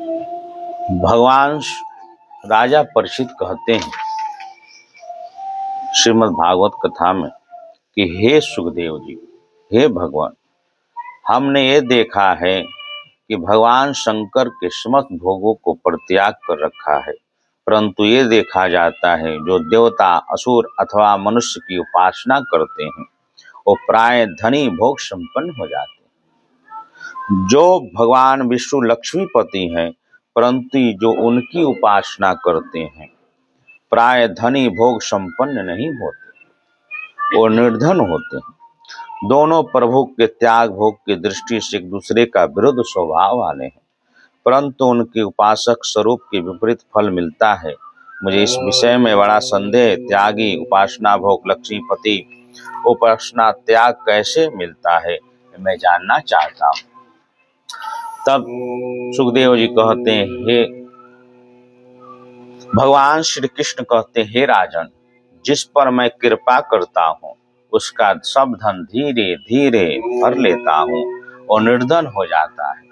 भगवान राजा परीक्षित कहते हैं श्रीमद् भागवत कथा में कि हे सुखदेव जी, हे भगवान, हमने ये देखा है कि भगवान शंकर के समस्त भोगों को परित्याग कर रखा है, परंतु ये देखा जाता है जो देवता, असुर अथवा मनुष्य की उपासना करते हैं वो प्राय धनी भोग संपन्न हो जाते हैं। जो भगवान विष्णु लक्ष्मीपति हैं, परंतु जो उनकी उपासना करते हैं प्राय धनी भोग संपन्न नहीं होते, वो निर्धन होते हैं। दोनों प्रभु के त्याग भोग की दृष्टि से एक दूसरे का विरुद्ध स्वभाव वाले हैं, परंतु उनके उपासक स्वरूप के विपरीत फल मिलता है। मुझे इस विषय में बड़ा संदेह, त्यागी उपासना भोग लक्ष्मीपति उपासना त्याग कैसे मिलता है, मैं जानना चाहता हूँ। तब सुखदेव जी कहते हैं, हे भगवान श्री कृष्ण कहते हैं, हे राजन, जिस पर मैं कृपा करता हूँ उसका सब धन धीरे धीरे भर लेता हूँ और निर्धन हो जाता है।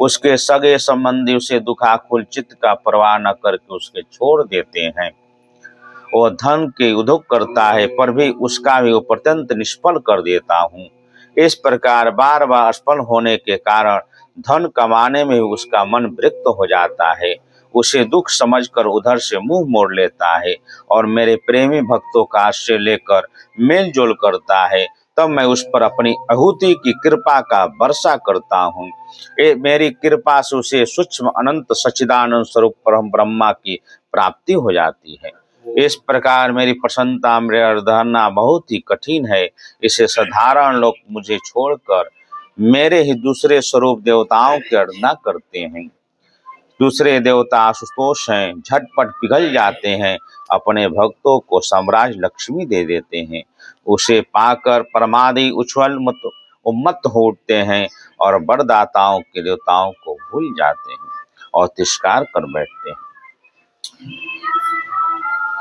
उसके सगे संबंधी उसे दुखाकुल चित्त का परवाह न करके उसके छोड़ देते हैं। वो धन के उद्योग करता है पर भी उसका भी अत्यंत निष्फल कर देता हूँ। इस प्रकार बार बार असफल होने के कारण धन कमाने में उसका मन विरक्त हो जाता है। उसे दुख समझकर उधर से मुंह मोड़ लेता है और मेरे प्रेमी भक्तों का आश्रय लेकर मेलजोल करता है। तब मैं उस पर अपनी अहूति की कृपा का वर्षा करता हूँ। मेरी कृपा से उसे सूक्ष्म अनंत सच्चिदानंद स्वरूप परम ब्रह्मा की प्राप्ति हो जाती है। इस प्रकार मेरी प्रसन्नता मेरे अर्धाना बहुत ही कठिन है। इसे साधारण लोग मुझे छोड़कर मेरे ही दूसरे स्वरूप देवताओं की आराधना करते हैं। दूसरे देवता आशुतोष हैं, झटपट पिघल जाते हैं, अपने भक्तों को साम्राज्य लक्ष्मी दे देते हैं। उसे पाकर परमादि उच्छ्वल उन्मत्त हो उठते हैं और वरदाताओं के देवताओं को भूल जाते हैं और तिरस्कार कर बैठते हैं।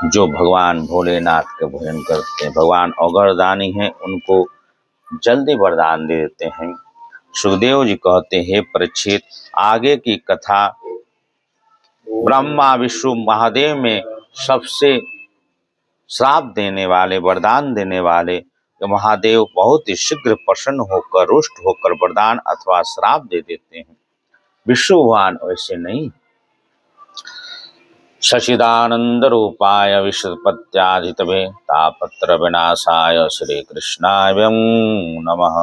जो भगवान भोलेनाथ के भजन करते हैं, भगवान अगरदानी हैं, उनको जल्दी वरदान दे देते हैं। सुखदेव जी कहते हैं, हे परीक्षित, आगे की कथा ब्रह्मा विष्णु महादेव में सबसे श्राप देने वाले, वरदान देने वाले महादेव बहुत ही शीघ्र प्रसन्न होकर, रुष्ट होकर वरदान अथवा श्राप दे देते हैं। विष्णु भगवान वैसे नहीं। सच्चिदानंद रूपाय विष्णुपत्यादितवे तापत्र विनाशाय श्री कृष्णाय नमः।